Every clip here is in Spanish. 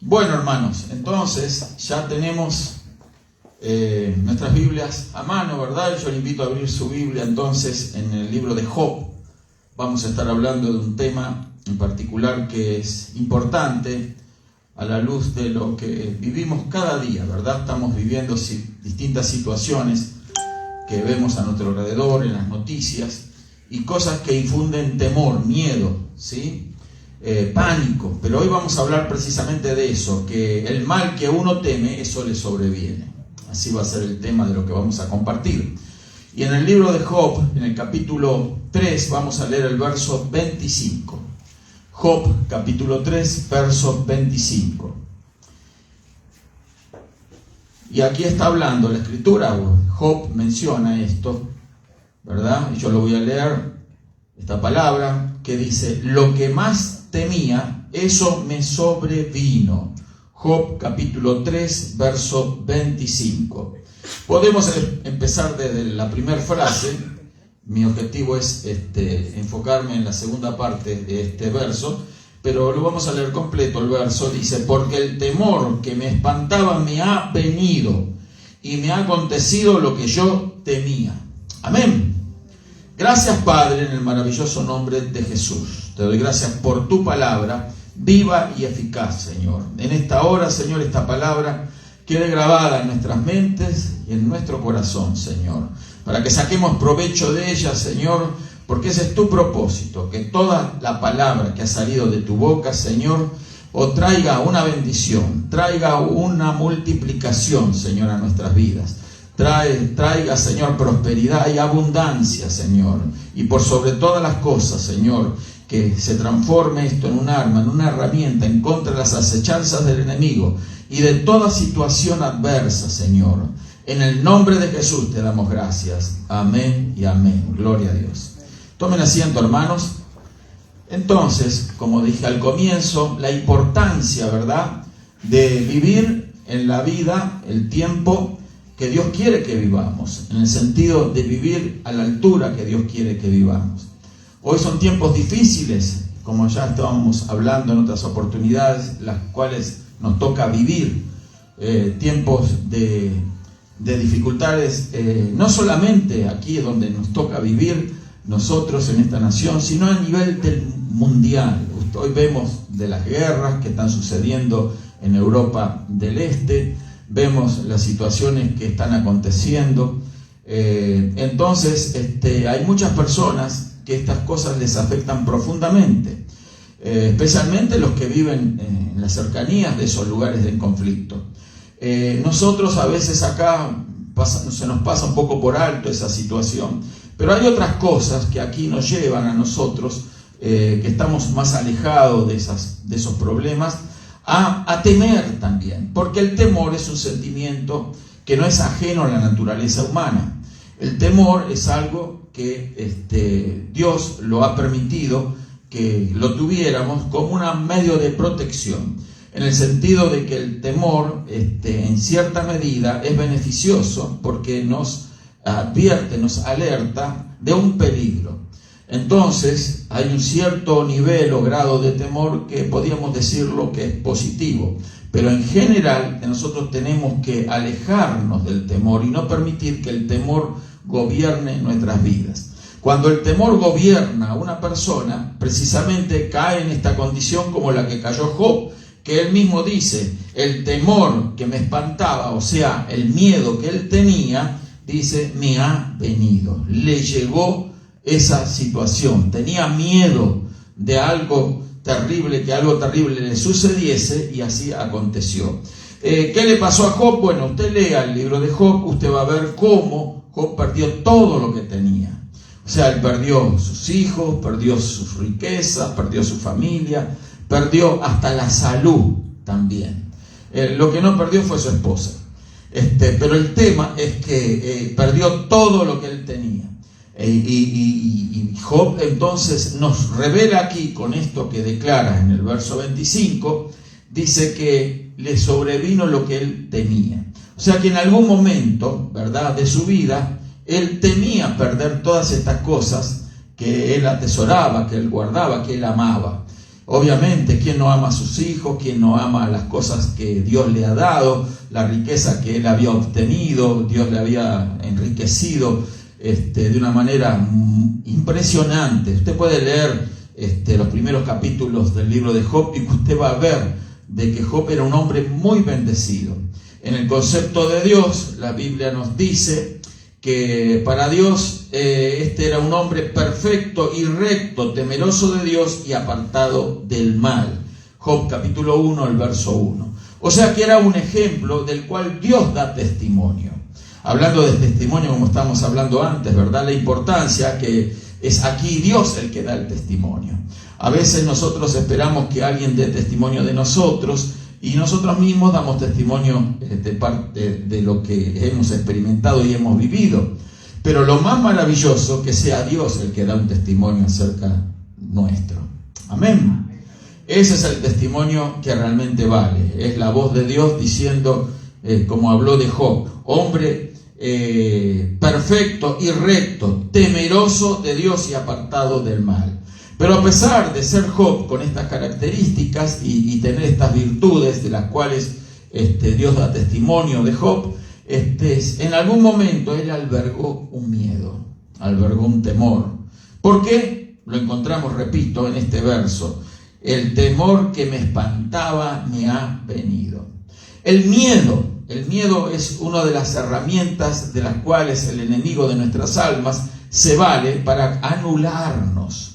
Bueno, hermanos, entonces ya tenemos nuestras Biblias a mano, ¿verdad? Yo le invito a abrir su Biblia entonces en el libro de Job. Vamos a estar hablando de un tema en particular que es importante a la luz de lo que vivimos cada día, ¿verdad? Estamos viviendo distintas situaciones que vemos a nuestro alrededor, en las noticias, y cosas que infunden temor, miedo, ¿sí? Pánico. Pero hoy vamos a hablar precisamente de eso, que el mal que uno teme, eso le sobreviene. Así va a ser el tema de lo que vamos a compartir. Y en el libro de Job, en el capítulo 3, vamos a leer el verso 25. Job, capítulo 3, verso 25. Y aquí está hablando la escritura, Job menciona esto, ¿verdad? Y yo lo voy a leer, esta palabra que dice: lo que más temía, eso me sobrevino. Job capítulo 3, verso 25. Podemos empezar desde la primera frase. Mi objetivo es enfocarme en la segunda parte de este verso, pero lo vamos a leer completo. El verso dice: porque el temor que me espantaba me ha venido, y me ha acontecido lo que yo temía. Amén. Gracias, Padre, en el maravilloso nombre de Jesús. Te doy gracias por tu palabra, viva y eficaz, Señor. En esta hora, Señor, esta palabra quede grabada en nuestras mentes y en nuestro corazón, Señor, para que saquemos provecho de ella, Señor, porque ese es tu propósito, que toda la palabra que ha salido de tu boca, Señor, o traiga una bendición, traiga una multiplicación, Señor, a nuestras vidas. Traiga, Señor, prosperidad y abundancia, Señor. Y por sobre todas las cosas, Señor, que se transforme esto en un arma, en una herramienta en contra de las acechanzas del enemigo y de toda situación adversa, Señor. En el nombre de Jesús te damos gracias. Amén y amén. Gloria a Dios. Tomen asiento, hermanos. Entonces, como dije al comienzo, la importancia, ¿verdad?, de vivir en la vida el tiempo que Dios quiere que vivamos, en el sentido de vivir a la altura que Dios quiere que vivamos. Hoy son tiempos difíciles, como ya estábamos hablando en otras oportunidades, las cuales nos toca vivir, tiempos de dificultades, no solamente aquí donde nos toca vivir nosotros en esta nación, sino a nivel del mundial. Hoy vemos de las guerras que están sucediendo en Europa del Este, vemos las situaciones que están aconteciendo. Entonces, hay muchas personas que estas cosas les afectan profundamente, especialmente los que viven en las cercanías de esos lugares de conflicto. Nosotros a veces acá se nos pasa un poco por alto esa situación, pero hay otras cosas que aquí nos llevan a nosotros, que estamos más alejados de esos problemas, a temer también, porque el temor es un sentimiento que no es ajeno a la naturaleza humana. El temor es algo que Dios lo ha permitido que lo tuviéramos como un medio de protección, en el sentido de que el temor en cierta medida es beneficioso porque nos advierte, nos alerta de un peligro. Entonces hay un cierto nivel o grado de temor que podríamos decirlo que es positivo, pero en general nosotros tenemos que alejarnos del temor y no permitir que el temor gobierne nuestras vidas. Cuando el temor gobierna a una persona, precisamente cae en esta condición como la que cayó Job, que él mismo dice: el temor que me espantaba, o sea, el miedo que él tenía, dice, me ha venido. Le llegó esa situación, tenía miedo de algo terrible, que algo terrible le sucediese, y así aconteció. ¿Qué le pasó a Job? Bueno, usted lea el libro de Job, usted va a ver cómo Job perdió todo lo que tenía. O sea, él perdió sus hijos, perdió sus riquezas, perdió su familia, perdió hasta la salud también. Lo que no perdió fue su esposa. Pero el tema es que perdió todo lo que él tenía. Y Job entonces nos revela aquí con esto que declara en el verso 25, dice que le sobrevino lo que él temía. O sea que en algún momento, ¿verdad?, de su vida, él temía perder todas estas cosas que él atesoraba, que él guardaba, que él amaba. Obviamente, ¿quién no ama a sus hijos? ¿Quién no ama las cosas que Dios le ha dado? La riqueza que él había obtenido, Dios le había enriquecido de una manera impresionante. Usted puede leer los primeros capítulos del libro de Job y usted va a ver de que Job era un hombre muy bendecido. En el concepto de Dios, la Biblia nos dice que para Dios era un hombre perfecto y recto, temeroso de Dios y apartado del mal. Job capítulo 1, el verso 1. O sea que era un ejemplo del cual Dios da testimonio. Hablando de testimonio, como estamos hablando antes, ¿verdad? La importancia que es aquí Dios el que da el testimonio. A veces nosotros esperamos que alguien dé testimonio de nosotros y nosotros mismos damos testimonio de parte de lo que hemos experimentado y hemos vivido. Pero lo más maravilloso que sea Dios el que da un testimonio acerca nuestro. Amén. Ese es el testimonio que realmente vale. Es la voz de Dios diciendo, como habló de Job, hombre perfecto y recto, temeroso de Dios y apartado del mal. Pero a pesar de ser Job con estas características y tener estas virtudes de las cuales Dios da testimonio de Job, en algún momento él albergó un miedo, albergó un temor. ¿Por qué? Lo encontramos, repito, en este verso. El temor que me espantaba me ha venido. El miedo es una de las herramientas de las cuales el enemigo de nuestras almas se vale para anularnos.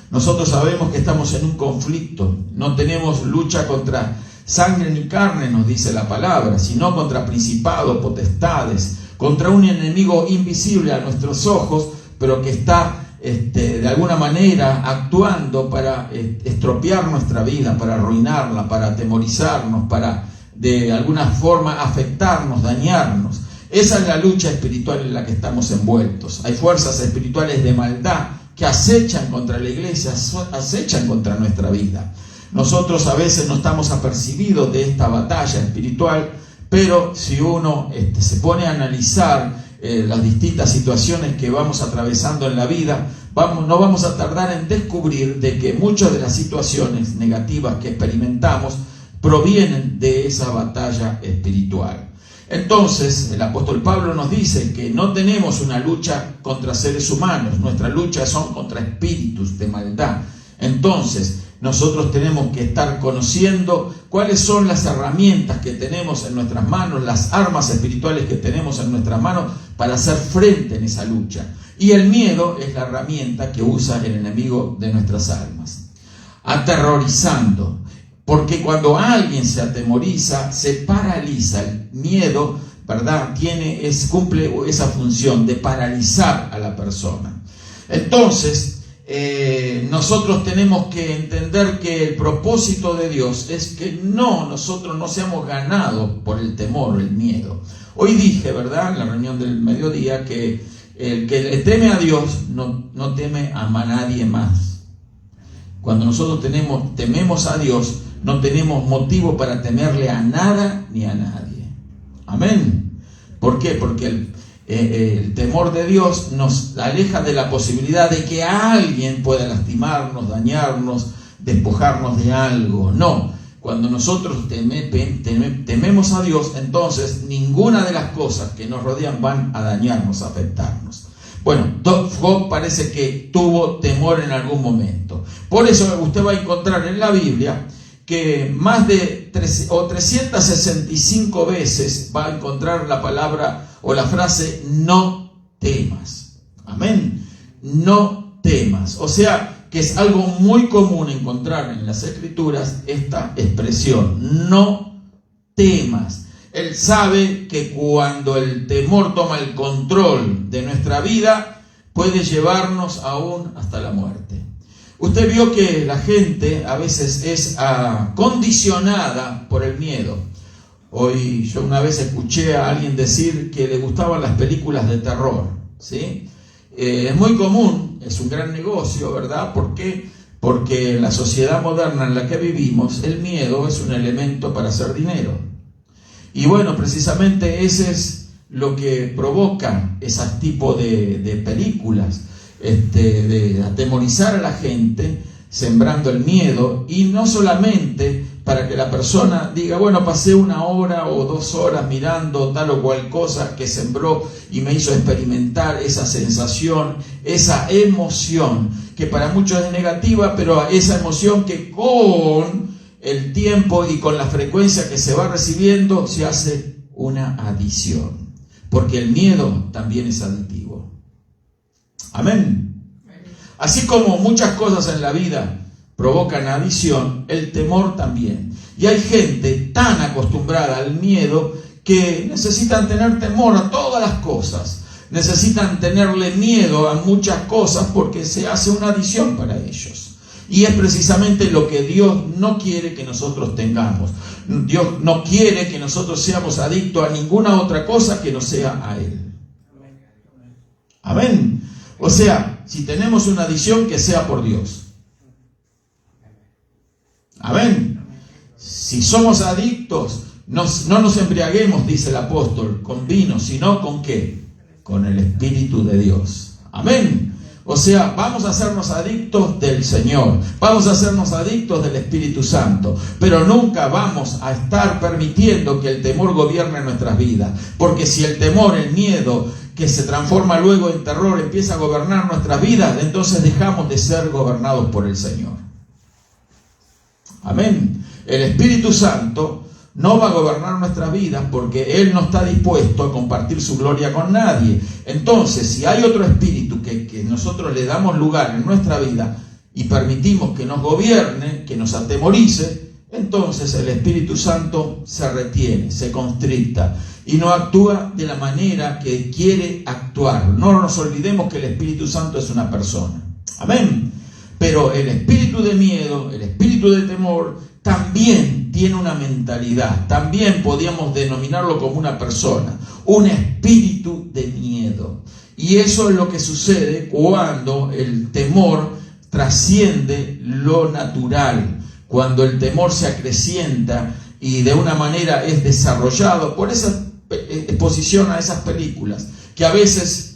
Nosotros sabemos que estamos en un conflicto, no tenemos lucha contra sangre ni carne, nos dice la palabra, sino contra principados, potestades, contra un enemigo invisible a nuestros ojos, pero que está de alguna manera actuando para estropear nuestra vida, para arruinarla, para atemorizarnos, para de alguna forma afectarnos, dañarnos. Esa es la lucha espiritual en la que estamos envueltos. Hay fuerzas espirituales de maldad que acechan contra la iglesia, acechan contra nuestra vida. Nosotros a veces no estamos apercibidos de esta batalla espiritual, pero si uno se pone a analizar las distintas situaciones que vamos atravesando en la vida, no vamos a tardar en descubrir de que muchas de las situaciones negativas que experimentamos provienen de esa batalla espiritual. Entonces, el apóstol Pablo nos dice que no tenemos una lucha contra seres humanos, nuestras luchas son contra espíritus de maldad. Entonces, nosotros tenemos que estar conociendo cuáles son las herramientas que tenemos en nuestras manos, las armas espirituales que tenemos en nuestras manos para hacer frente en esa lucha. Y el miedo es la herramienta que usa el enemigo de nuestras almas, aterrorizando. Porque cuando alguien se atemoriza, se paraliza. El miedo, ¿verdad?, cumple esa función de paralizar a la persona. Entonces, nosotros tenemos que entender que el propósito de Dios es que nosotros no seamos ganados por el temor, el miedo. Hoy dije, ¿verdad?, en la reunión del mediodía, que el que le teme a Dios no teme a nadie más. Cuando nosotros tememos a Dios, no tenemos motivo para temerle a nada ni a nadie. Amén. ¿Por qué? Porque el temor de Dios nos aleja de la posibilidad de que alguien pueda lastimarnos, dañarnos, despojarnos de algo. No. Cuando nosotros tememos a Dios, entonces ninguna de las cosas que nos rodean van a dañarnos, a afectarnos. Bueno, Job parece que tuvo temor en algún momento. Por eso usted va a encontrar en la Biblia que más de 365 veces va a encontrar la palabra o la frase no temas. Amén. No temas. O sea que es algo muy común encontrar en las Escrituras esta expresión, no temas. Él sabe que cuando el temor toma el control de nuestra vida, puede llevarnos aún hasta la muerte. Usted vio que la gente a veces es condicionada por el miedo. Hoy yo una vez escuché a alguien decir que le gustaban las películas de terror, ¿sí? Es muy común, es un gran negocio, ¿verdad? ¿Por qué? Porque en la sociedad moderna en la que vivimos, el miedo es un elemento para hacer dinero. Y bueno, precisamente ese es lo que provoca ese tipo de películas, de atemorizar a la gente, sembrando el miedo, y no solamente para que la persona diga, bueno, pasé 1 hora o 2 horas mirando tal o cual cosa que sembró y me hizo experimentar esa sensación, esa emoción, que para muchos es negativa, pero esa emoción que con el tiempo y con la frecuencia que se va recibiendo se hace una adicción, porque el miedo también es adictivo. Amén. Así como muchas cosas en la vida provocan adicción, el temor también. Y hay gente tan acostumbrada al miedo que necesitan tener temor a todas las cosas. Necesitan tenerle miedo a muchas cosas porque se hace una adicción para ellos. Y es precisamente lo que Dios no quiere que nosotros tengamos. Dios no quiere que nosotros seamos adictos a ninguna otra cosa que no sea a Él. Amén. O sea, si tenemos una adicción, que sea por Dios. Amén. Si somos adictos, no nos embriaguemos, dice el apóstol, con vino, sino ¿con qué? Con el Espíritu de Dios. Amén. O sea, vamos a hacernos adictos del Señor, vamos a hacernos adictos del Espíritu Santo, pero nunca vamos a estar permitiendo que el temor gobierne nuestras vidas, porque si el temor, el miedo, que se transforma luego en terror, empieza a gobernar nuestras vidas, entonces dejamos de ser gobernados por el Señor. Amén. El Espíritu Santo no va a gobernar nuestras vidas porque Él no está dispuesto a compartir su gloria con nadie. Entonces, si hay otro espíritu que nosotros le damos lugar en nuestra vida y permitimos que nos gobierne, que nos atemorice, entonces el Espíritu Santo se retiene, se constricta y no actúa de la manera que quiere actuar. No nos olvidemos que el Espíritu Santo es una persona. Amén. Pero el espíritu de miedo, el espíritu de temor, también tiene una mentalidad. También podríamos denominarlo como una persona, un espíritu de miedo. Y eso es lo que sucede cuando el temor trasciende lo natural, cuando el temor se acrecienta y de una manera es desarrollado por esa exposición a esas películas, que a veces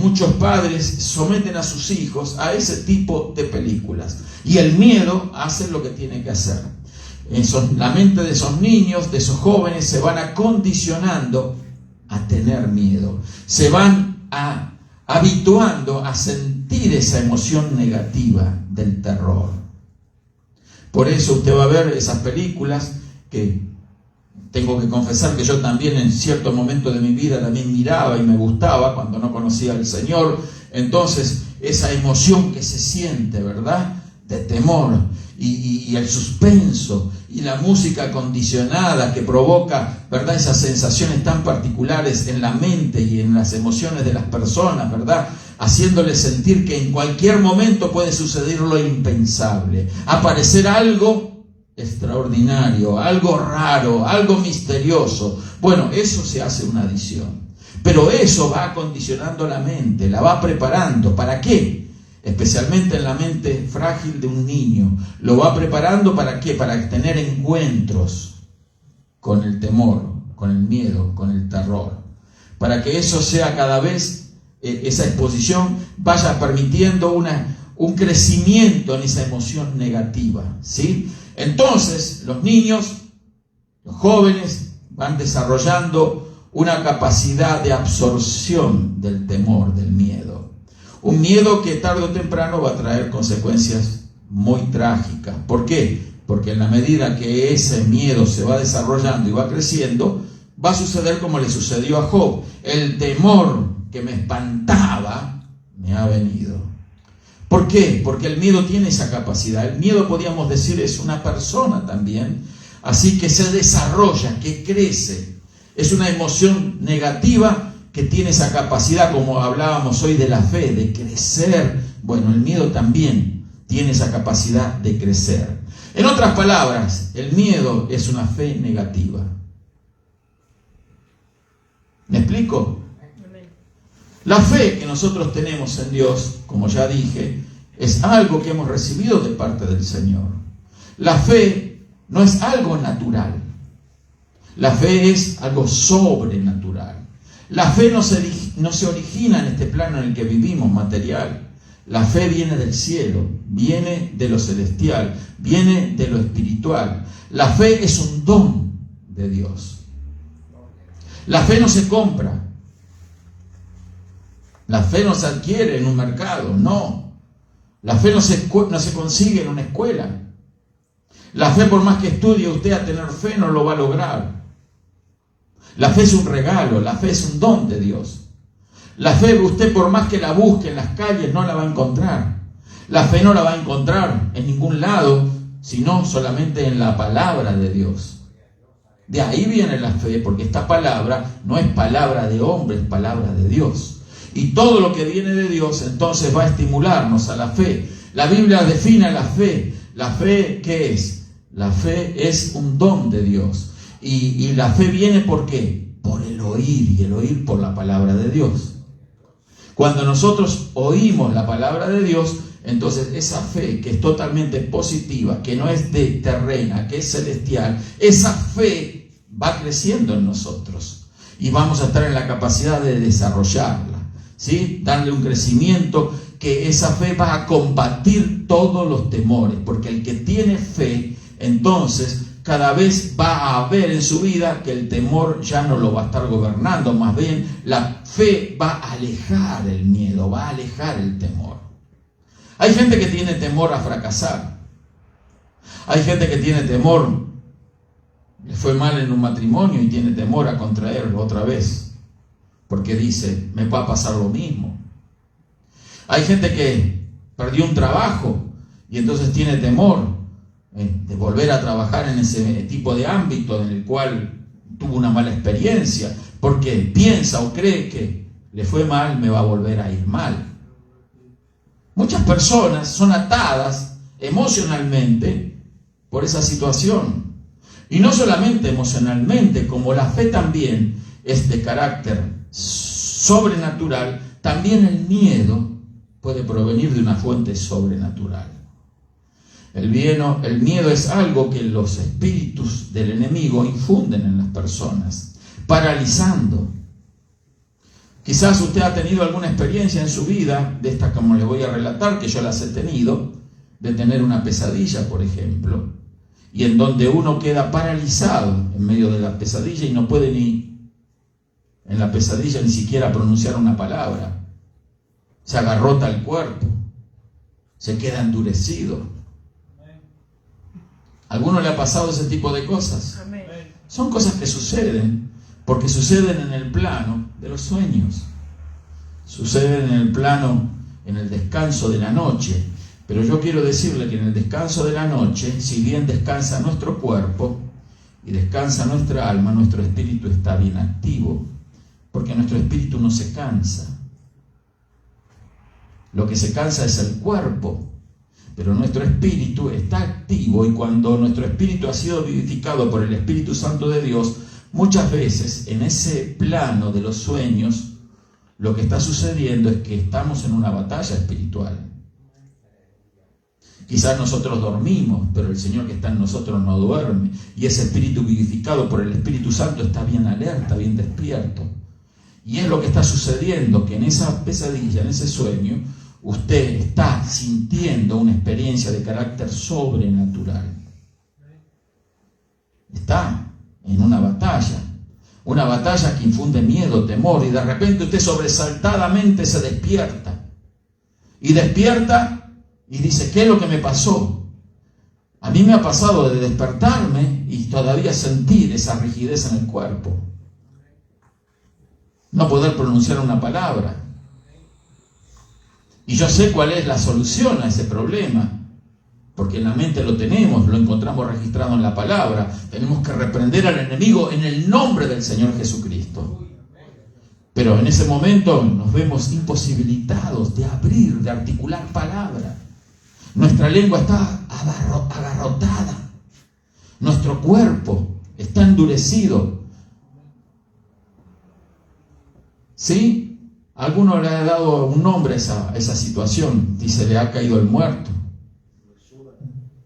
muchos padres someten a sus hijos a ese tipo de películas. Y el miedo hace lo que tiene que hacer. La mente de esos niños, de esos jóvenes, se van acondicionando a tener miedo. Se van habituando a sentir esa emoción negativa del terror. Por eso usted va a ver esas películas que tengo que confesar que yo también en cierto momento de mi vida también miraba y me gustaba cuando no conocía al Señor. Entonces, esa emoción que se siente, ¿verdad?, de temor y el suspenso y la música acondicionada que provoca, ¿verdad?, esas sensaciones tan particulares en la mente y en las emociones de las personas, ¿verdad?, haciéndoles sentir que en cualquier momento puede suceder lo impensable, aparecer algo extraordinario, algo raro, algo misterioso. Bueno, eso se hace una adicción. Pero eso va acondicionando la mente, la va preparando. ¿Para qué? Especialmente en la mente frágil de un niño. Lo va preparando ¿para qué? Para tener encuentros con el temor, con el miedo, con el terror. Para que eso sea cada vez, esa exposición vaya permitiendo un crecimiento en esa emoción negativa, ¿sí? Entonces, los niños, los jóvenes, van desarrollando una capacidad de absorción del temor, del miedo. Un miedo que tarde o temprano va a traer consecuencias muy trágicas. ¿Por qué? Porque en la medida que ese miedo se va desarrollando y va creciendo, va a suceder como le sucedió a Job. El temor que me espantaba me ha venido. ¿Por qué? Porque el miedo tiene esa capacidad. El miedo, podríamos decir, es una persona también. Así que se desarrolla, que crece. Es una emoción negativa que tiene esa capacidad, como hablábamos hoy de la fe, de crecer. Bueno, el miedo también tiene esa capacidad de crecer. En otras palabras, el miedo es una fe negativa. ¿Me explico? La fe que nosotros tenemos en Dios, como ya dije, es algo que hemos recibido de parte del Señor. La fe no es algo natural. La fe es algo sobrenatural. La fe no se origina en este plano en el que vivimos, material. La fe viene del cielo, viene de lo celestial, viene de lo espiritual. La fe es un don de Dios. La fe no se compra. La fe no se adquiere en un mercado, no. La fe no se consigue en una escuela. La fe, por más que estudie usted a tener fe, no lo va a lograr. La fe es un regalo, la fe es un don de Dios. La fe, usted por más que la busque en las calles, no la va a encontrar. La fe no la va a encontrar en ningún lado, sino solamente en la palabra de Dios. De ahí viene la fe, porque esta palabra no es palabra de hombre, es palabra de Dios. Y todo lo que viene de Dios entonces va a estimularnos a la fe. La Biblia define la fe. ¿La fe qué es? La fe es un don de Dios. Y la fe viene ¿por qué? Por el oír, y el oír por la palabra de Dios. Cuando nosotros oímos la palabra de Dios, entonces esa fe que es totalmente positiva, que no es de terrena, que es celestial, esa fe va creciendo en nosotros y vamos a estar en la capacidad de desarrollarla, ¿sí? Darle un crecimiento, que esa fe va a combatir todos los temores, porque el que tiene fe, entonces cada vez va a ver en su vida que el temor ya no lo va a estar gobernando, más bien la fe va a alejar el miedo, va a alejar el temor. Hay gente que tiene temor a fracasar. Hay gente que tiene temor, le fue mal en un matrimonio y tiene temor a contraerlo otra vez, porque dice, me va a pasar lo mismo. Hay gente que perdió un trabajo y entonces tiene temor de volver a trabajar en ese tipo de ámbito en el cual tuvo una mala experiencia, porque piensa o cree que le fue mal, me va a volver a ir mal. Muchas personas son atadas emocionalmente por esa situación. Y no solamente emocionalmente, como la fe también es de carácter sobrenatural, también el miedo puede provenir de una fuente sobrenatural. El miedo es algo que los espíritus del enemigo infunden en las personas, paralizando. Quizás usted ha tenido alguna experiencia en su vida, de estas como le voy a relatar, que yo las he tenido, de tener una pesadilla, por ejemplo, y en donde uno queda paralizado en medio de la pesadilla y no puede en la pesadilla ni siquiera pronunciar una palabra. Se agarrota el cuerpo, se queda endurecido. ¿A alguno le ha pasado ese tipo de cosas? Amén. Son cosas que suceden, porque suceden en el plano de los sueños. Suceden en el plano, en el descanso de la noche. Pero yo quiero decirle que en el descanso de la noche, si bien descansa nuestro cuerpo y descansa nuestra alma, nuestro espíritu está bien activo, porque nuestro espíritu no se cansa. Lo que se cansa es el cuerpo, pero nuestro espíritu está activo, y cuando nuestro espíritu ha sido vivificado por el Espíritu Santo de Dios, muchas veces en ese plano de los sueños, lo que está sucediendo es que estamos en una batalla espiritual. Quizás nosotros dormimos, pero el Señor que está en nosotros no duerme, y ese espíritu vivificado por el Espíritu Santo está bien alerta, bien despierto. Y es lo que está sucediendo, que en esa pesadilla, en ese sueño, usted está sintiendo una experiencia de carácter sobrenatural. Está en una batalla que infunde miedo, temor, y de repente usted sobresaltadamente se despierta. Y despierta y dice, ¿qué es lo que me pasó? A mí me ha pasado de despertarme y todavía sentir esa rigidez en el cuerpo. No poder pronunciar una palabra. Y yo sé cuál es la solución a ese problema, porque en la mente lo tenemos, lo encontramos registrado en la palabra. Tenemos que reprender al enemigo en el nombre del Señor Jesucristo. Pero en ese momento nos vemos imposibilitados de abrir, de articular palabra. Nuestra lengua está agarrotada. Nuestro cuerpo está endurecido. ¿Sí? Alguno le ha dado un nombre a esa situación. Dice, le ha caído el muerto.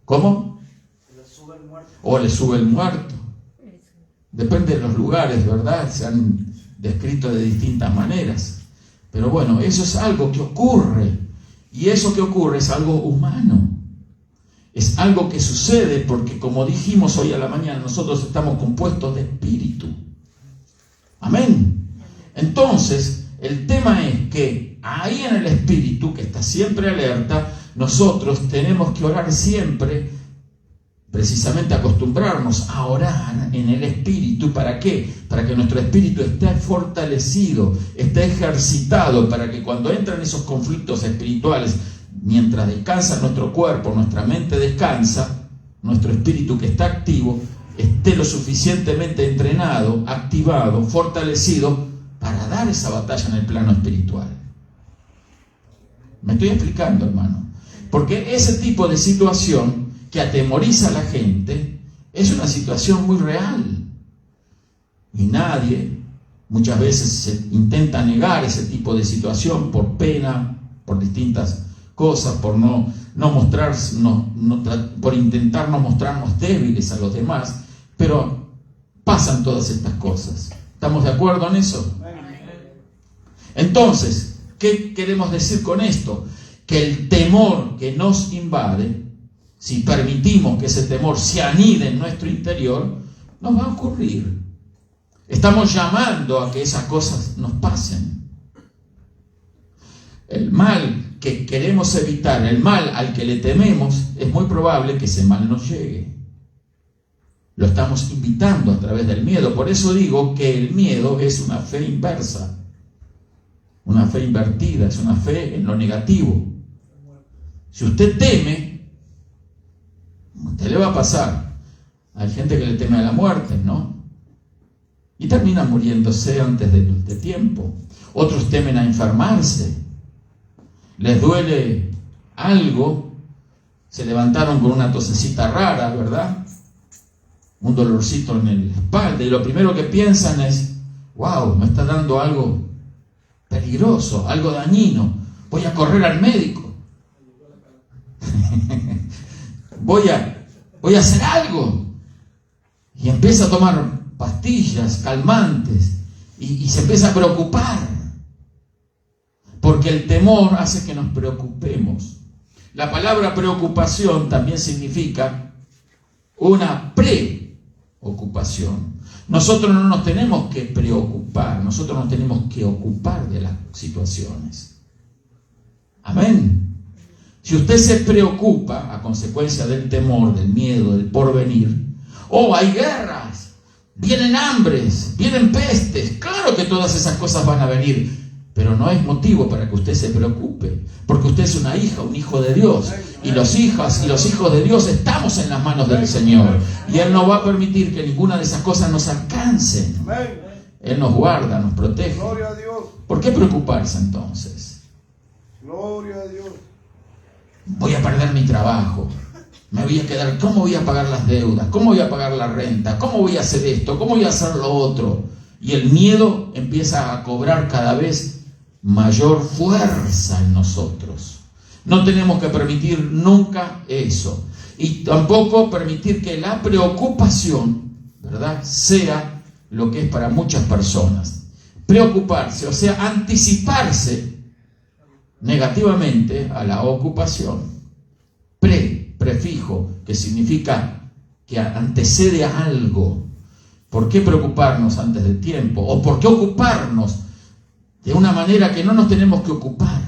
¿Cómo? O le sube el muerto. Depende de los lugares, ¿verdad? Se han descrito de distintas maneras. Pero bueno, eso es algo que ocurre. Y eso que ocurre es algo humano. Es algo que sucede porque, como dijimos hoy a la mañana, nosotros estamos compuestos de espíritu. Amén. Entonces, el tema es que ahí en el espíritu, que está siempre alerta, nosotros tenemos que orar siempre, precisamente acostumbrarnos a orar en el espíritu. ¿Para qué? Para que nuestro espíritu esté fortalecido, esté ejercitado, para que cuando entran esos conflictos espirituales, mientras descansa nuestro cuerpo, nuestra mente descansa, nuestro espíritu que está activo, esté lo suficientemente entrenado, activado, fortalecido para dar esa batalla en el plano espiritual. ¿Me estoy explicando, hermano? Porque ese tipo de situación que atemoriza a la gente es una situación muy real. Y nadie, muchas veces se intenta negar ese tipo de situación por pena, por distintas cosas, por no mostrarnos, por intentar no mostrarnos débiles a los demás, pero pasan todas estas cosas. ¿Estamos de acuerdo en eso? Entonces, ¿qué queremos decir con esto? Que el temor que nos invade, si permitimos que ese temor se anide en nuestro interior, nos va a ocurrir. Estamos llamando a que esas cosas nos pasen. El mal que queremos evitar, el mal al que le tememos, es muy probable que ese mal nos llegue. Lo estamos invitando a través del miedo. Por eso digo que el miedo es una fe inversa, una fe invertida, es una fe en lo negativo. Si usted teme, a usted le va a pasar. Hay gente que le teme a la muerte, ¿no? Y termina muriéndose antes de tiempo. Otros temen a enfermarse. Les duele algo, se levantaron con una tosecita rara, ¿verdad? Un dolorcito en la espalda, y lo primero que piensan es: wow, me está dando algo peligroso, algo dañino, voy a correr al médico. voy a hacer algo. Y empieza a tomar pastillas calmantes y se empieza a preocupar, porque el temor hace que nos preocupemos. La palabra preocupación también significa una preocupación. Nosotros no nos tenemos que preocupar, nosotros nos tenemos que ocupar de las situaciones. Amén. Si usted se preocupa a consecuencia del temor, del miedo, del porvenir, hay guerras, vienen hambres, vienen pestes, claro que todas esas cosas van a venir, pero no es motivo para que usted se preocupe, porque usted es una hija, un hijo de Dios, y las hijas y los hijos de Dios estamos en las manos del Señor, y Él no va a permitir que ninguna de esas cosas nos alcancen. Él nos guarda, nos protege. Gloria a Dios. ¿Por qué preocuparse entonces? Gloria a Dios. Voy a perder mi trabajo, me voy a quedar, ¿cómo voy a pagar las deudas? ¿Cómo voy a pagar la renta? ¿Cómo voy a hacer esto? ¿Cómo voy a hacer lo otro? Y el miedo empieza a cobrar cada vez mayor fuerza en nosotros. No tenemos que permitir nunca eso. Y tampoco permitir que la preocupación, ¿verdad?, sea lo que es para muchas personas. Preocuparse, o sea, anticiparse negativamente a la ocupación. Prefijo, que significa que antecede a algo. ¿Por qué preocuparnos antes del tiempo? ¿O por qué ocuparnos de una manera que no nos tenemos que ocupar?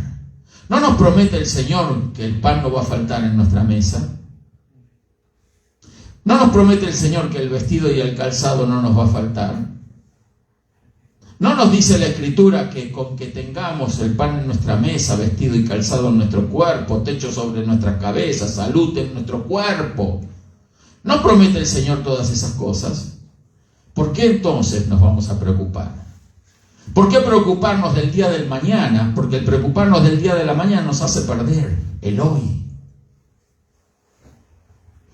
¿No nos promete el Señor que el pan no va a faltar en nuestra mesa? ¿No nos promete el Señor que el vestido y el calzado no nos va a faltar? ¿No nos dice la Escritura que con que tengamos el pan en nuestra mesa, vestido y calzado en nuestro cuerpo, techo sobre nuestras cabezas, salud en nuestro cuerpo? ¿No promete el Señor todas esas cosas? ¿Por qué entonces nos vamos a preocupar? ¿Por qué preocuparnos del día del mañana? Porque el preocuparnos del día de la mañana nos hace perder el hoy.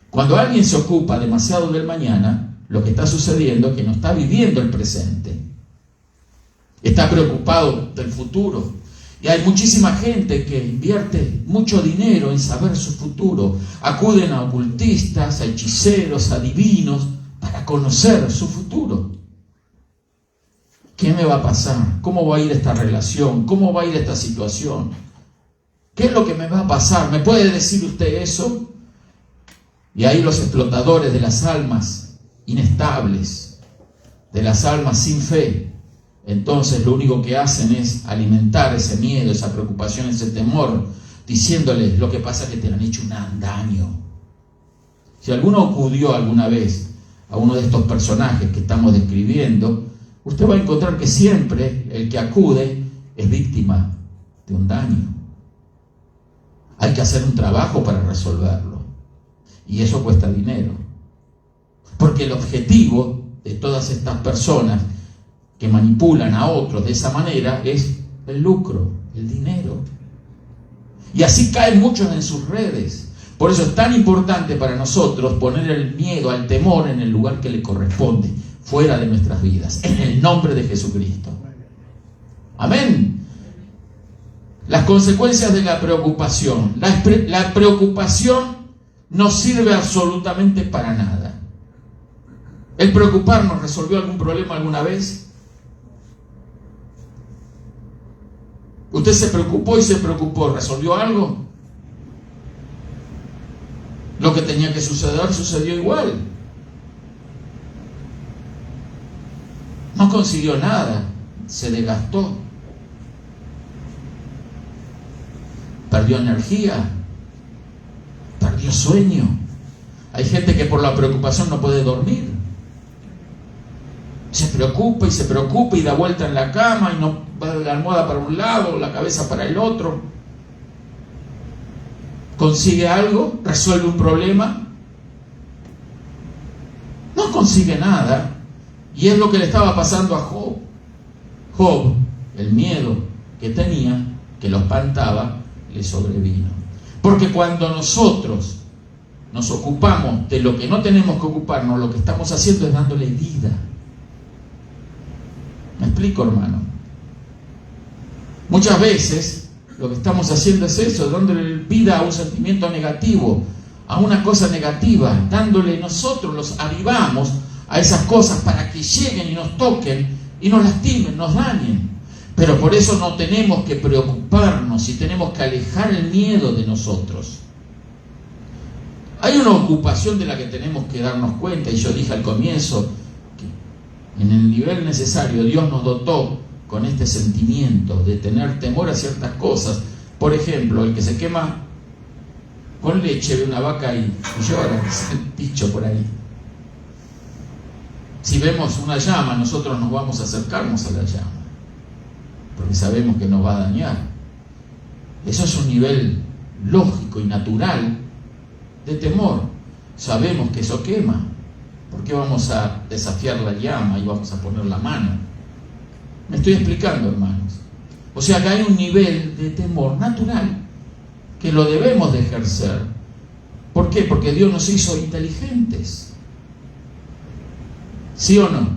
Cuando alguien se ocupa demasiado del mañana, lo que está sucediendo es que no está viviendo el presente. Está preocupado del futuro. Y hay muchísima gente que invierte mucho dinero en saber su futuro. Acuden a ocultistas, a hechiceros, a adivinos, para conocer su futuro. ¿Qué me va a pasar? ¿Cómo va a ir esta relación? ¿Cómo va a ir esta situación? ¿Qué es lo que me va a pasar? ¿Me puede decir usted eso? Y ahí los explotadores de las almas inestables, de las almas sin fe, entonces lo único que hacen es alimentar ese miedo, esa preocupación, ese temor, diciéndoles: lo que pasa es que te han hecho un daño. Si alguno acudió alguna vez a uno de estos personajes que estamos describiendo, usted va a encontrar que siempre el que acude es víctima de un daño. Hay que hacer un trabajo para resolverlo, y eso cuesta dinero, porque el objetivo de todas estas personas que manipulan a otros de esa manera es el lucro, el dinero. Y así caen muchos en sus redes. Por eso es tan importante para nosotros poner el miedo, al temor en el lugar que le corresponde, fuera de nuestras vidas, en el nombre de Jesucristo. Amén. Las consecuencias de la preocupación. La preocupación no sirve absolutamente para nada. ¿El preocuparnos resolvió algún problema alguna vez? ¿Usted se preocupó y se preocupó? ¿Resolvió algo? Lo que tenía que suceder sucedió igual. No consiguió nada, se desgastó, perdió energía, perdió sueño. Hay gente que por la preocupación no puede dormir. Se preocupa y da vuelta en la cama y no va la almohada para un lado, la cabeza para el otro. ¿Consigue algo? ¿Resuelve un problema? No consigue nada. Y es lo que le estaba pasando a Job. Job, el miedo que tenía, que lo espantaba, le sobrevino. Porque cuando nosotros nos ocupamos de lo que no tenemos que ocuparnos, lo que estamos haciendo es dándole vida. ¿Me explico, hermano? Muchas veces lo que estamos haciendo es eso, dándole vida a un sentimiento negativo, a una cosa negativa, dándole, nosotros los avivamos a esas cosas para que lleguen y nos toquen y nos lastimen, nos dañen. Pero por eso no tenemos que preocuparnos y tenemos que alejar el miedo de nosotros. Hay una ocupación de la que tenemos que darnos cuenta, y yo dije al comienzo que en el nivel necesario Dios nos dotó con este sentimiento de tener temor a ciertas cosas. Por ejemplo, el que se quema con leche de una vaca y llora, es el dicho por ahí. Si vemos una llama, nosotros nos vamos a acercarnos a la llama, porque sabemos que nos va a dañar. Eso es un nivel lógico y natural de temor. Sabemos que eso quema. ¿Por qué vamos a desafiar la llama y vamos a poner la mano? Me estoy explicando, hermanos. O sea que hay un nivel de temor natural que lo debemos de ejercer. ¿Por qué? Porque Dios nos hizo inteligentes. ¿Sí o no?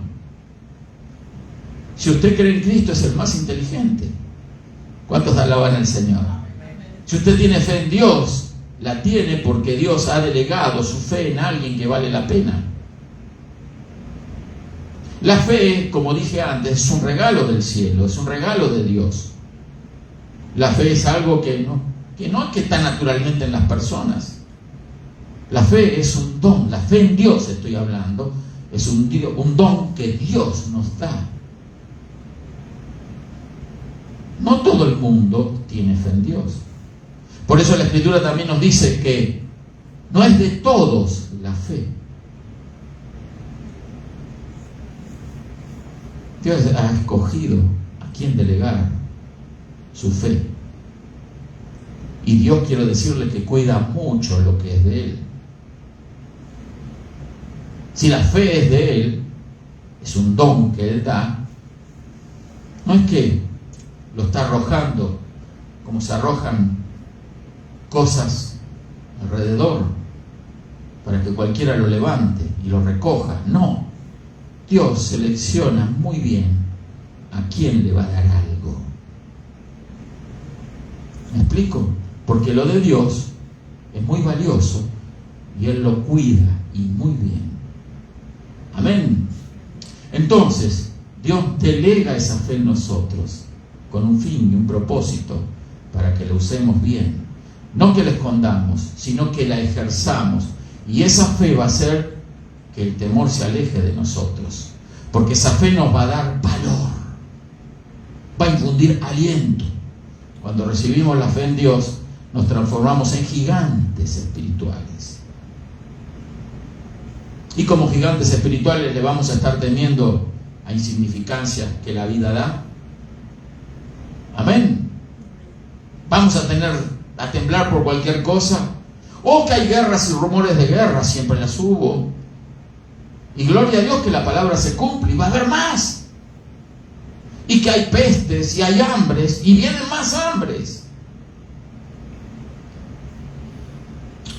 Si usted cree en Cristo, es el más inteligente. ¿Cuántos alaban al Señor? Si usted tiene fe en Dios, la tiene porque Dios ha delegado su fe en alguien que vale la pena. La fe, como dije antes, es un regalo del cielo, es un regalo de Dios. La fe es algo que no es que está naturalmente en las personas. La fe es un don, la fe en Dios estoy hablando, es un don que Dios nos da. No todo el mundo tiene fe en Dios. Por eso la Escritura también nos dice que no es de todos la fe. Dios ha escogido a quién delegar su fe. Y Dios, quiero decirle, que cuida mucho lo que es de Él. Si la fe es de Él, es un don que Él da, no es que lo está arrojando como se arrojan cosas alrededor para que cualquiera lo levante y lo recoja. No. Dios selecciona muy bien a quién le va a dar algo. ¿Me explico? Porque lo de Dios es muy valioso y Él lo cuida y muy bien. Amén. Entonces, Dios delega esa fe en nosotros con un fin y un propósito para que la usemos bien. No que la escondamos, sino que la ejerzamos. Y esa fe va a hacer que el temor se aleje de nosotros. Porque esa fe nos va a dar valor. Va a infundir aliento. Cuando recibimos la fe en Dios, nos transformamos en gigantes espirituales. Y como gigantes espirituales le vamos a estar temiendo a insignificancias que la vida da. Amén. Vamos a temblar por cualquier cosa. O que hay guerras y rumores de guerra, siempre las hubo. Y gloria a Dios que la palabra se cumple y va a haber más. Y que hay pestes y hay hambres y vienen más hambres.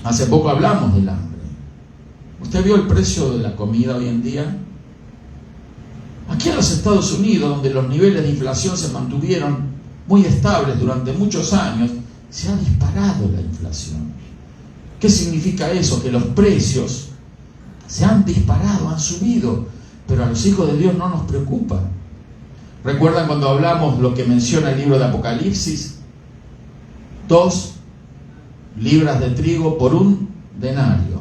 Hace poco hablamos del hambre. ¿Usted vio el precio de la comida hoy en día? Aquí en los Estados Unidos, donde los niveles de inflación se mantuvieron muy estables durante muchos años, se ha disparado la inflación. ¿Qué significa eso? Que los precios se han disparado, han subido, pero a los hijos de Dios no nos preocupa. ¿Recuerdan cuando hablamos lo que menciona el libro de Apocalipsis? 2 libras de trigo por 1 denario.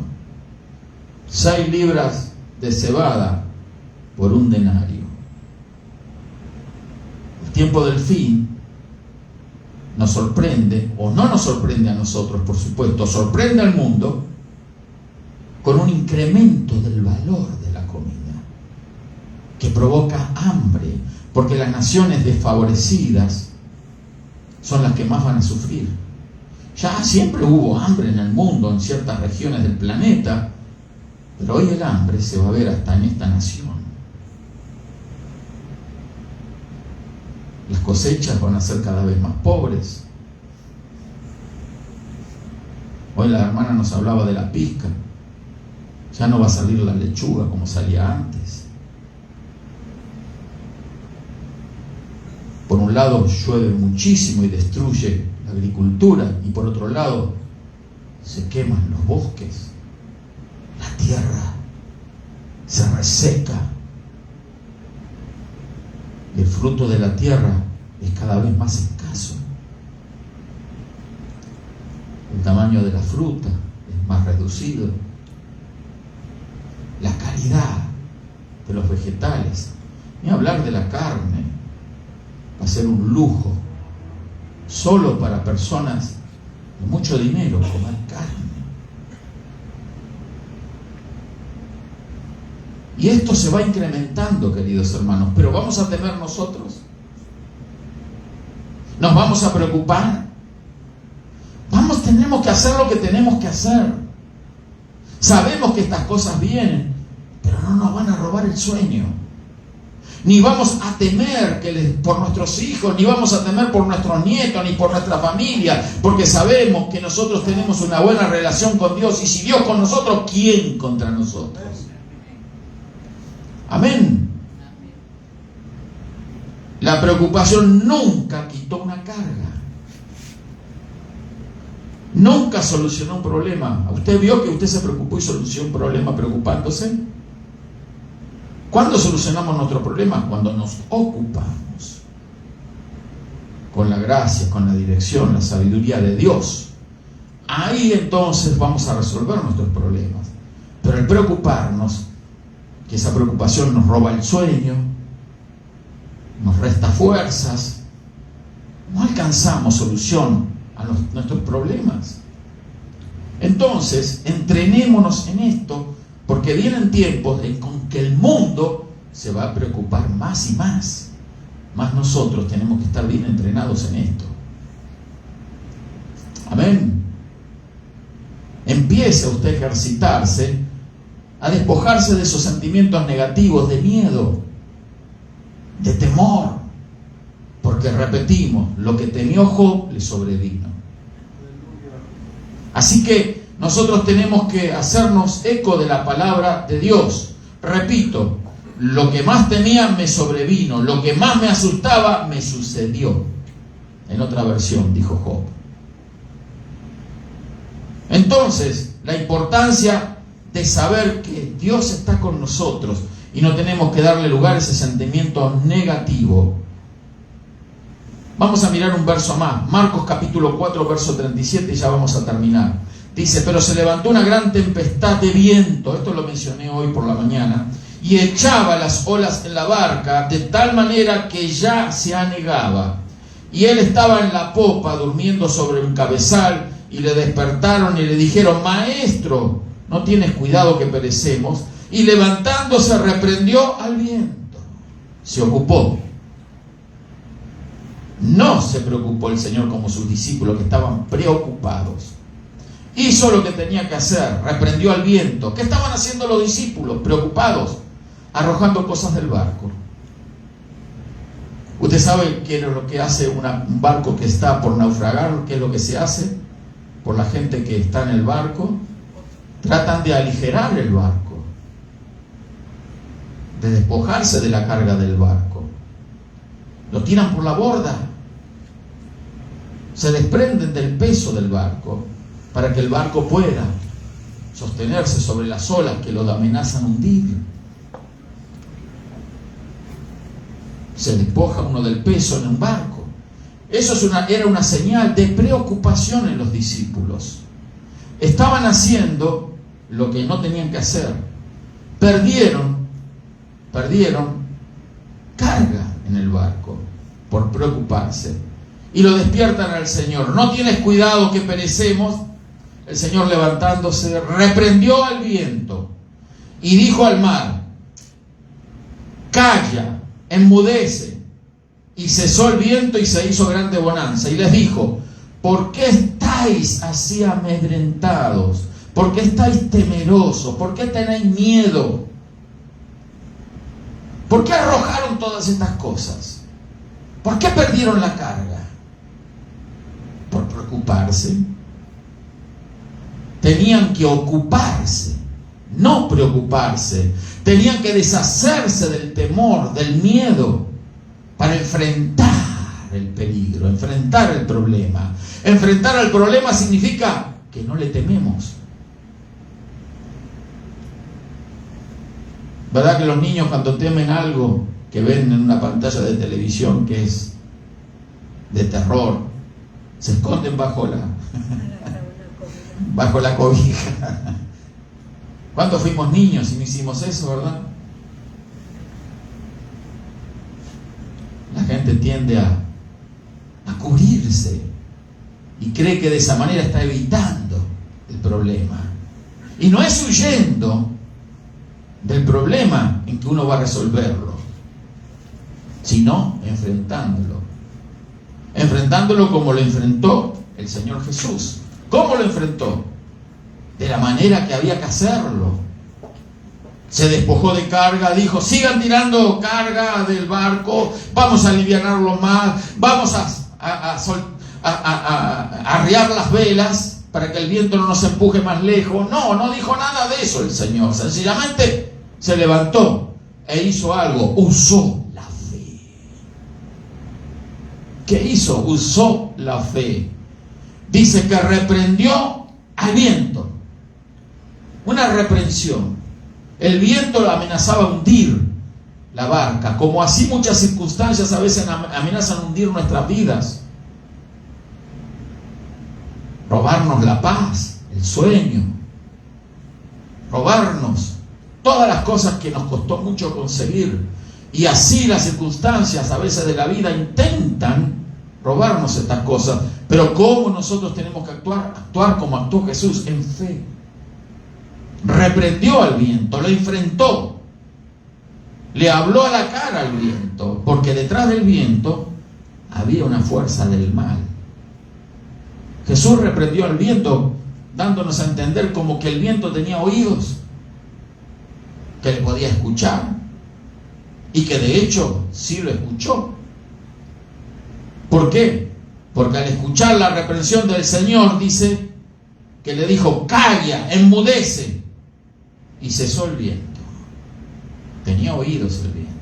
6 libras de cebada por 1 denario. El tiempo del fin nos sorprende, o no nos sorprende a nosotros, por supuesto, sorprende al mundo con un incremento del valor de la comida que provoca hambre, porque las naciones desfavorecidas son las que más van a sufrir. Ya siempre hubo hambre en el mundo, en ciertas regiones del planeta, pero hoy el hambre se va a ver hasta en esta nación. Las cosechas van a ser cada vez más pobres. Hoy la hermana nos hablaba de la pizca. Ya no va a salir la lechuga como salía antes. Por un lado llueve muchísimo y destruye la agricultura, y por otro lado se queman los bosques. La tierra se reseca. El fruto de la tierra es cada vez más escaso. El tamaño de la fruta es más reducido. La calidad de los vegetales, ni hablar de la carne, va a ser un lujo solo para personas de mucho dinero comer carne. Y esto se va incrementando, queridos hermanos, pero ¿vamos a temer nosotros? ¿Nos vamos a preocupar? Tenemos que hacer lo que tenemos que hacer. Sabemos que estas cosas vienen, pero no nos van a robar el sueño. Ni vamos a temer por nuestros hijos, ni vamos a temer por nuestros nietos, ni por nuestra familia, porque sabemos que nosotros tenemos una buena relación con Dios, y si Dios con nosotros, ¿quién contra nosotros? Amén. La preocupación nunca quitó una carga. Nunca solucionó un problema. ¿Usted vio que usted se preocupó y solucionó un problema preocupándose? ¿Cuándo solucionamos nuestro problema? Cuando nos ocupamos con la gracia, con la dirección, la sabiduría de Dios. Ahí entonces vamos a resolver nuestros problemas. Pero el preocuparnos, que esa preocupación nos roba el sueño, nos resta fuerzas, no alcanzamos solución a nuestros problemas. Entonces, entrenémonos en esto, porque vienen tiempos en que el mundo se va a preocupar más y más. Más nosotros tenemos que estar bien entrenados en esto. Amén. Empiece usted a ejercitarse, a despojarse de esos sentimientos negativos, de miedo, de temor, porque repetimos, lo que temió Job le sobrevino. Así que nosotros tenemos que hacernos eco de la palabra de Dios. Repito, lo que más temía me sobrevino, lo que más me asustaba me sucedió. En otra versión dijo Job. Entonces, la importancia de saber que Dios está con nosotros y no tenemos que darle lugar a ese sentimiento negativo. Vamos a mirar un verso más. Marcos capítulo 4, verso 37, y ya vamos a terminar. Dice, pero se levantó una gran tempestad de viento, esto lo mencioné hoy por la mañana, y echaba las olas en la barca de tal manera que ya se anegaba. Y él estaba en la popa durmiendo sobre un cabezal, y le despertaron y le dijeron, Maestro, ¿no tienes cuidado que perecemos? Y levantándose reprendió al viento. Se ocupó. No se preocupó el Señor como sus discípulos, que estaban preocupados. Hizo lo que tenía que hacer, reprendió al viento. ¿Qué estaban haciendo los discípulos? Preocupados, arrojando cosas del barco. ¿Usted sabe qué es lo que hace un barco que está por naufragar? ¿Qué es lo que se hace por la gente que está en el barco? Tratan de aligerar el barco, de despojarse de la carga del barco. Lo tiran por la borda, se desprenden del peso del barco para que el barco pueda sostenerse sobre las olas que lo amenazan hundir. Se despoja uno del peso en un barco. Eso era una señal de preocupación en los discípulos. Estaban haciendo lo que no tenían que hacer. Perdieron carga en el barco por preocuparse. Y lo despiertan al Señor. ¿No tienes cuidado que perecemos? El Señor, levantándose, reprendió al viento y dijo al mar, calla, enmudece. Y cesó el viento y se hizo grande bonanza. Y les dijo, ¿por qué estáis así amedrentados? ¿Por qué estáis temerosos? ¿Por qué tenéis miedo? ¿Por qué arrojaron todas estas cosas? ¿Por qué perdieron la carga? Por preocuparse. Tenían que ocuparse, no preocuparse. Tenían que deshacerse del temor, del miedo, para enfrentar el peligro, enfrentar el problema. Enfrentar el problema significa que no le tememos. ¿Verdad que los niños, cuando temen algo que ven en una pantalla de televisión que es de terror, se esconden bajo la cobija? ¿Cuándo fuimos niños y no hicimos eso, verdad? La gente tiende a cubrirse y cree que de esa manera está evitando el problema. Y no es huyendo del problema en que uno va a resolverlo, sino enfrentándolo. Enfrentándolo como lo enfrentó el Señor Jesús. ¿Cómo lo enfrentó? De la manera que había que hacerlo. Se despojó de carga, dijo, sigan tirando carga del barco, vamos a alivianarlo más, vamos a arriar las velas para que el viento no nos empuje más lejos. No dijo nada de eso el Señor. Sencillamente se levantó e hizo algo, usó la fe. ¿Qué hizo? Usó la fe. Dice que reprendió al viento. Una reprensión. El viento lo amenazaba hundir la barca, como así muchas circunstancias a veces amenazan hundir nuestras vidas. Robarnos la paz, el sueño, robarnos todas las cosas que nos costó mucho conseguir. Y así las circunstancias a veces de la vida intentan robarnos estas cosas. Pero ¿cómo nosotros tenemos que actuar? Actuar como actuó Jesús, en fe. Reprendió al viento, lo enfrentó, le habló a la cara al viento, porque detrás del viento había una fuerza del mal. Jesús reprendió al viento, dándonos a entender como que el viento tenía oídos, que le podía escuchar, y que de hecho sí lo escuchó. ¿Por qué? Porque al escuchar la reprensión del Señor, dice que le dijo, calla, enmudece. Y cesó el viento. Tenía oídos el viento.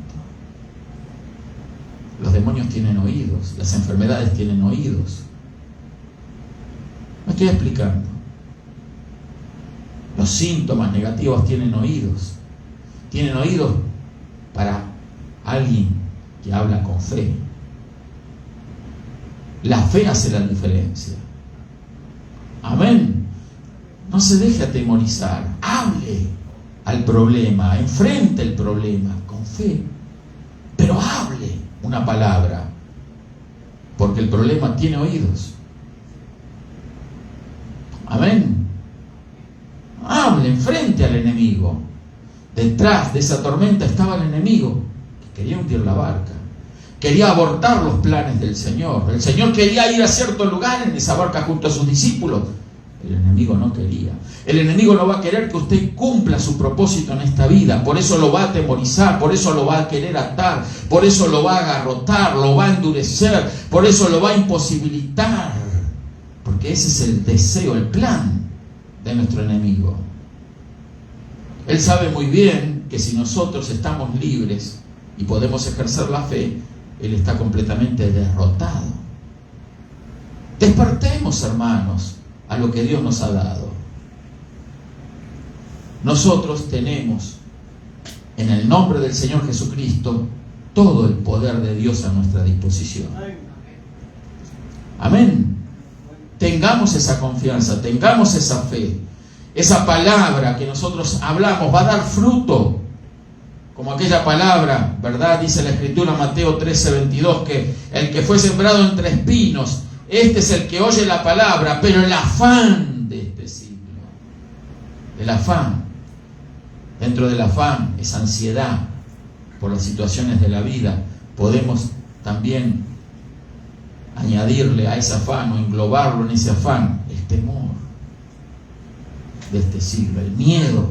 Los demonios tienen oídos, las enfermedades tienen oídos. Me estoy explicando. Los síntomas negativos tienen oídos. Tienen oídos para alguien que habla con fe. La fe hace la diferencia. Amén. No se deje atemorizar. Hable al problema, enfrente el problema con fe. Pero hable una palabra, porque el problema tiene oídos. Amén. Hable enfrente al enemigo. Detrás de esa tormenta estaba el enemigo, que quería hundir la barca. Quería abortar los planes del Señor. El Señor quería ir a cierto lugar en esa barca junto a sus discípulos. El enemigo no quería. El enemigo no va a querer que usted cumpla su propósito en esta vida. Por eso lo va a atemorizar, por eso lo va a querer atar, por eso lo va a agarrotar, lo va a endurecer, por eso lo va a imposibilitar. Porque ese es el deseo, el plan de nuestro enemigo. Él sabe muy bien que si nosotros estamos libres y podemos ejercer la fe, Él está completamente derrotado. Despertemos, hermanos, a lo que Dios nos ha dado. Nosotros tenemos, en el nombre del Señor Jesucristo, todo el poder de Dios a nuestra disposición. Amén. Tengamos esa confianza, tengamos esa fe. Esa palabra que nosotros hablamos va a dar fruto. Como aquella palabra, ¿verdad? Dice la Escritura, Mateo 13:22, que el que fue sembrado entre espinos, este es el que oye la palabra, pero el afán de este siglo. El afán. Dentro del afán, esa ansiedad por las situaciones de la vida, podemos también añadirle a ese afán o englobarlo en ese afán el temor de este siglo, el miedo,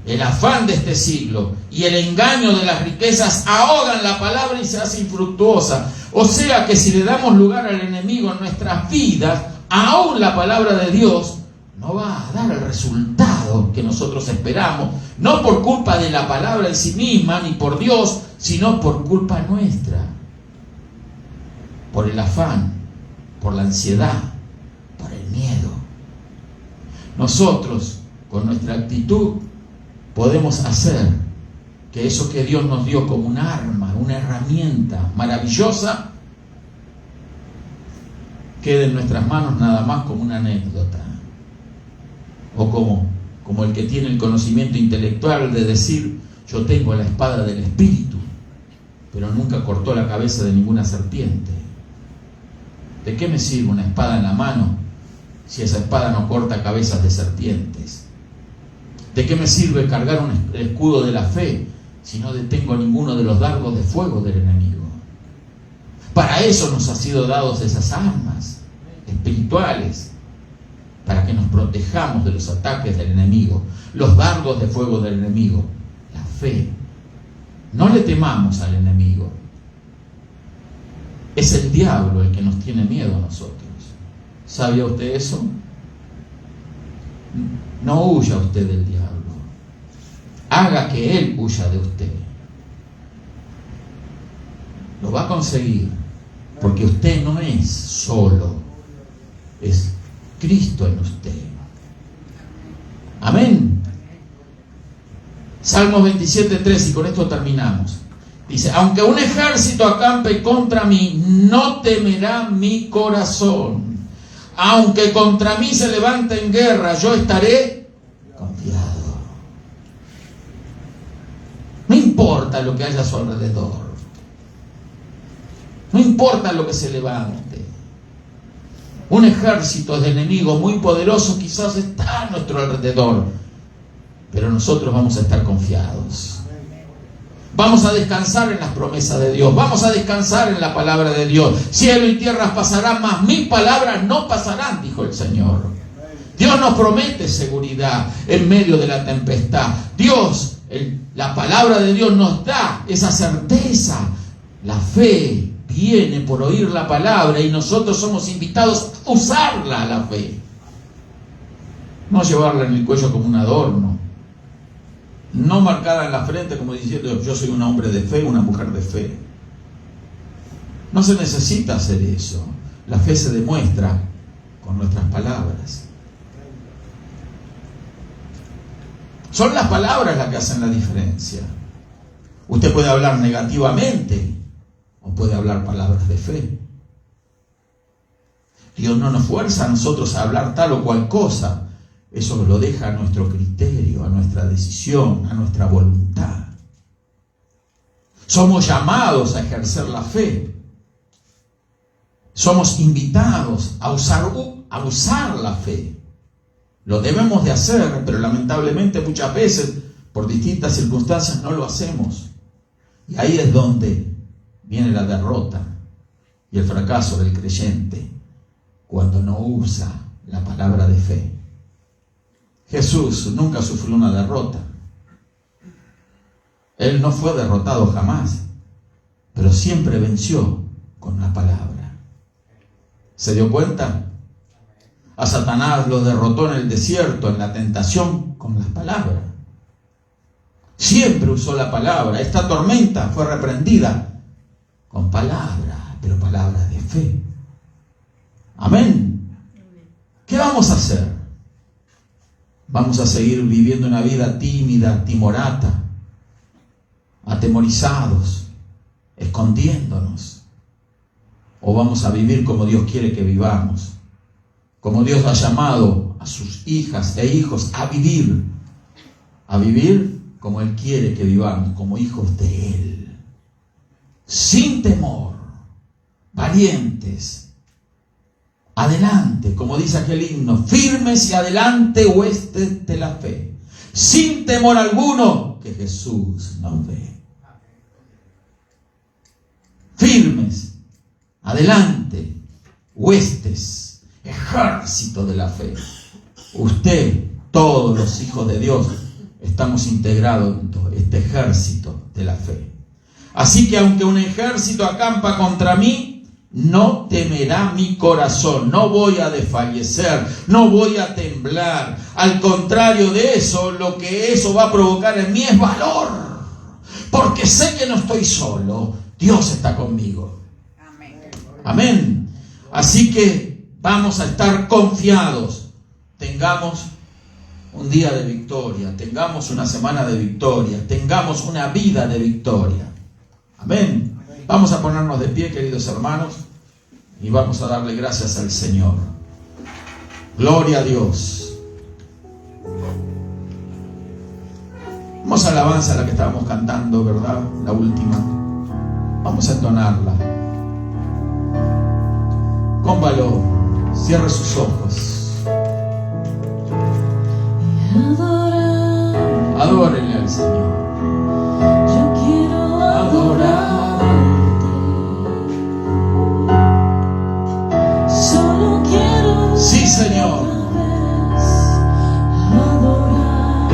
el afán de este siglo y el engaño de las riquezas ahogan la palabra y se hace infructuosa. O sea que si le damos lugar al enemigo en nuestras vidas, aún la palabra de Dios no va a dar el resultado que nosotros esperamos, no por culpa de la palabra en sí misma ni por Dios, sino por culpa nuestra, por el afán, por la ansiedad, por el miedo. Nosotros, con nuestra actitud, podemos hacer que eso que Dios nos dio como un arma, una herramienta maravillosa, quede en nuestras manos nada más como una anécdota. O como el que tiene el conocimiento intelectual de decir, yo tengo la espada del Espíritu, pero nunca cortó la cabeza de ninguna serpiente. ¿De qué me sirve una espada en la mano si esa espada no corta cabezas de serpientes? ¿De qué me sirve cargar un escudo de la fe si no detengo ninguno de los dardos de fuego del enemigo? Para eso nos han sido dados esas armas espirituales, para que nos protejamos de los ataques del enemigo, los dardos de fuego del enemigo, la fe. No le temamos al enemigo. Es el diablo el que nos tiene miedo a nosotros. ¿Sabía usted eso? No huya usted del diablo. Haga que él huya de usted. Lo va a conseguir, porque usted no es solo, es Cristo en usted. Amén. Salmos 27:3, y con esto terminamos. Dice, aunque un ejército acampe contra mí, no temerá mi corazón. Aunque contra mí se levante en guerra, yo estaré confiado. No importa lo que haya a su alrededor. No importa lo que se levante. Un ejército de enemigos muy poderosos quizás está a nuestro alrededor, pero nosotros vamos a estar confiados. Vamos a descansar en las promesas de Dios. Vamos a descansar en la palabra de Dios. Cielo y tierra pasarán, mas mis palabras no pasarán, dijo el Señor. Dios nos promete seguridad en medio de la tempestad. Dios, la palabra de Dios nos da esa certeza. La fe viene por oír la palabra y nosotros somos invitados a usarla, la fe. No llevarla en el cuello como un adorno. No marcada en la frente como diciendo yo soy un hombre de fe, una mujer de fe. No se necesita hacer eso. La fe se demuestra con nuestras palabras. Son las palabras las que hacen la diferencia. Usted puede hablar negativamente o puede hablar palabras de fe. Dios no nos fuerza a nosotros a hablar tal o cual cosa. Eso lo deja a nuestro criterio, a nuestra decisión, a nuestra voluntad. Somos llamados a ejercer la fe. Somos invitados a usar la fe. Lo debemos de hacer, pero lamentablemente muchas veces, por distintas circunstancias, no lo hacemos. Y ahí es donde viene la derrota y el fracaso del creyente, cuando no usa la palabra de fe. Jesús nunca sufrió una derrota. Él no fue derrotado jamás, pero siempre venció con la palabra. ¿Se dio cuenta? A Satanás lo derrotó en el desierto, en la tentación, con las palabras. Siempre usó la palabra. Esta tormenta fue reprendida con palabras, pero palabras de fe. Amén. ¿Qué vamos a hacer? ¿Vamos a seguir viviendo una vida tímida, timorata, atemorizados, escondiéndonos? ¿O vamos a vivir como Dios quiere que vivamos? Como Dios ha llamado a sus hijas e hijos a vivir como Él quiere que vivamos, como hijos de Él, sin temor, valientes, adelante, como dice aquel himno, firmes y adelante, huestes de la fe, sin temor alguno, que Jesús nos ve. Firmes, adelante, huestes, ejército de la fe. Usted, todos los hijos de Dios, estamos integrados en este ejército de la fe. Así que aunque un ejército acampa contra mí, no temerá mi corazón, no voy a desfallecer, no voy a temblar. Al contrario de eso, lo que eso va a provocar en mí es valor, porque sé que no estoy solo, Dios está conmigo. Amén. Amén. Así que vamos a estar confiados. Tengamos un día de victoria, tengamos una semana de victoria, tengamos una vida de victoria. Amén. Vamos a ponernos de pie, queridos hermanos, y vamos a darle gracias al Señor. Gloria a Dios. Vamos a alabanza, la que estábamos cantando, ¿verdad? La última. Vamos a entonarla. Con valor. Cierre sus ojos. Adórenle al Señor. Yo quiero adorarte. Solo quiero. Sí, Señor. Adorar.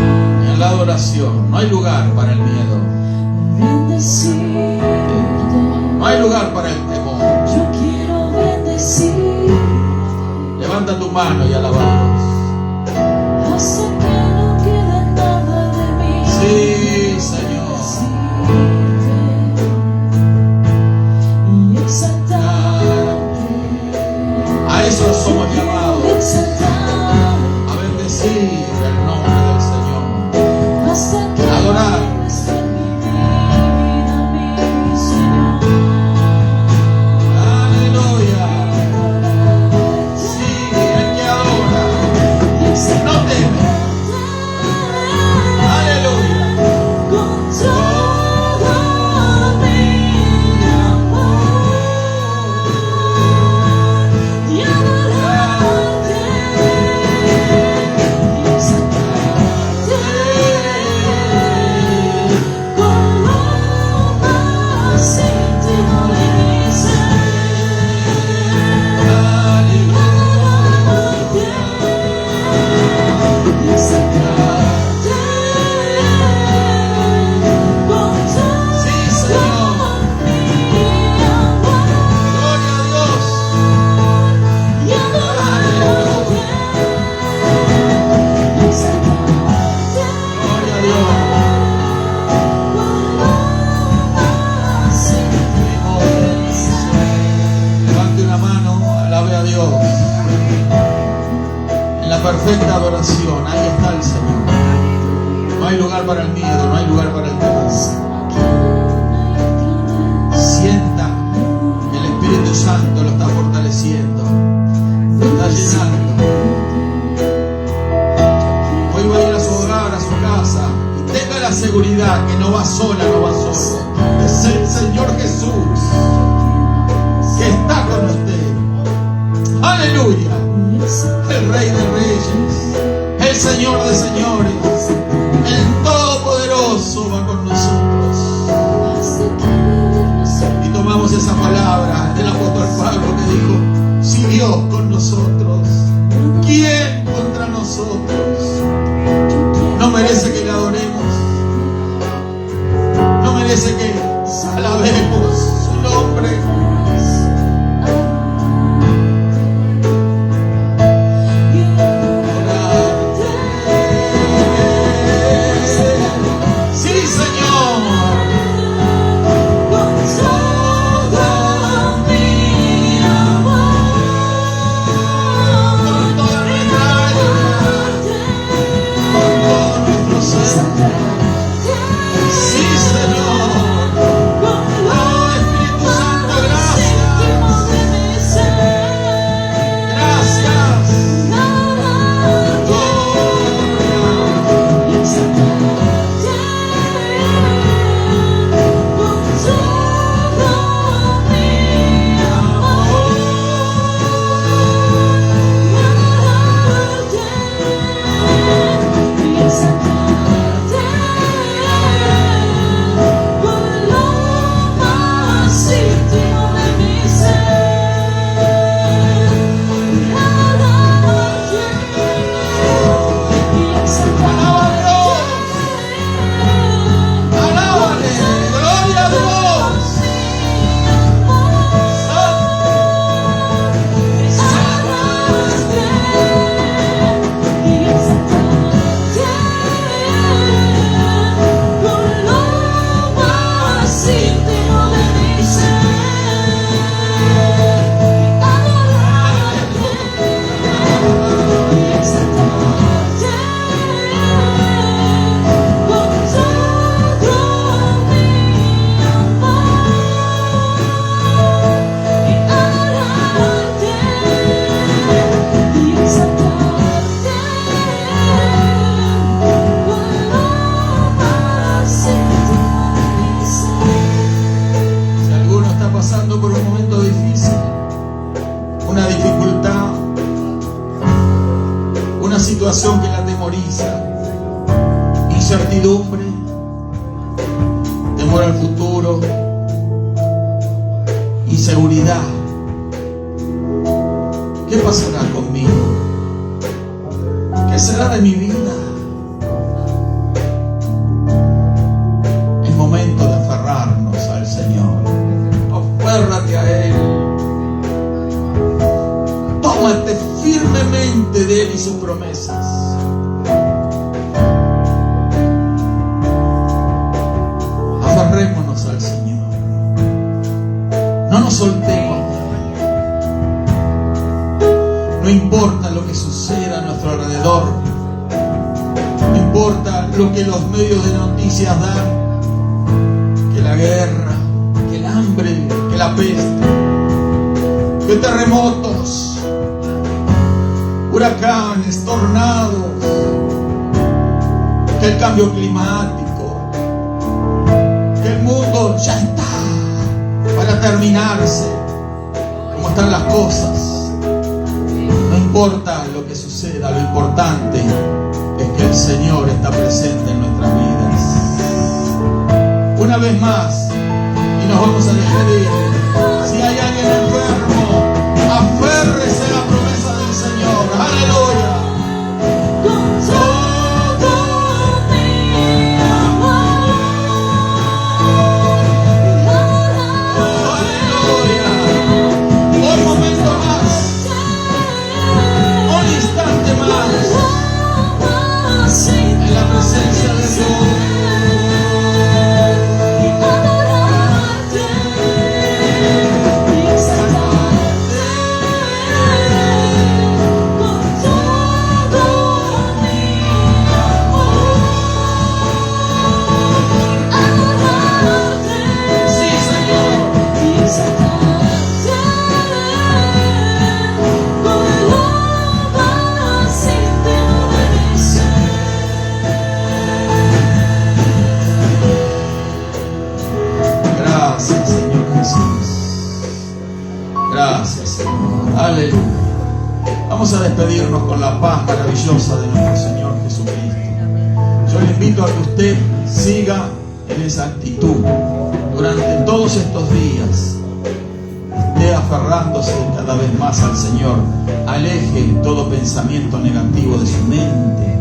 En la adoración no hay lugar para el miedo. Bendecirte. No hay lugar para el temor. Yo quiero bendecirte. Levanta tu mano y alaba a Dios. Hasta que no quede nada de mí. Sí, Señor. Y exaltarte. A eso somos llamados. A bendecir el nombre del Señor. Hasta que Adorar. esté en mi vida, mi Señor. Aleluya. Sí, el que adora no teme. Aleluya. Con todo mi amor y adorarte y exaltarte con lo más íntimo de mi ser. Adorarte y exaltarte con todo Sí, Señor. mi amor. Gloria a Dios. Y adorarte y exaltarte Gloria a Dios. con lo más íntimo de mi ser. Levante una mano, alabe a Dios. En la perfecta adoración, ahí está el Señor. No hay lugar para el miedo, no hay lugar para el temor. Sienta que el Espíritu Santo lo está fortaleciendo. sola, no va solo. Es el Señor Jesús que está con usted. Aleluya. El Rey de Reyes, el Señor de Señores, el Todopoderoso va con nosotros. Y tomamos esa palabra del apóstol Pablo que dijo: si Dios con nosotros, ¿quién contra nosotros? No merece que le adoremos, no merece que alabemos su nombre. Situación que la atemoriza, incertidumbre, temor al futuro, inseguridad. ¿Qué pasará conmigo? ¿Qué será de mi vida? Es momento de aferrarnos al Señor. Aférrate a Él. Tómate firmemente de Él y sus promesas. Aferrémonos al Señor. No nos soltemos. No importa lo que suceda a nuestro alrededor. No importa lo que los medios de noticias dan. Que la guerra, que el hambre, que la peste, que terremotos, huracanes, tornados, que el cambio climático, que el mundo ya está para terminarse, como están las cosas. No importa lo que suceda, lo importante es que el Señor está presente en nuestras vidas. Una vez más, y nos vamos a despedir. Si hay alguien enfermo, aférrese a la promesa del Señor. Aleluya. Gracias, Señor Jesús. Gracias, Señor. Aleluya. Vamos a despedirnos con la paz maravillosa de nuestro Señor Jesucristo. Yo le invito a que usted siga en esa actitud durante todos estos días. Esté aferrándose cada vez más al Señor. Aleje todo pensamiento negativo de su mente.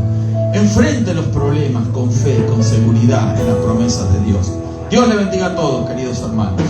Enfrente los problemas con fe, con seguridad en las promesas de Dios. Dios le bendiga a todos, queridos hermanos.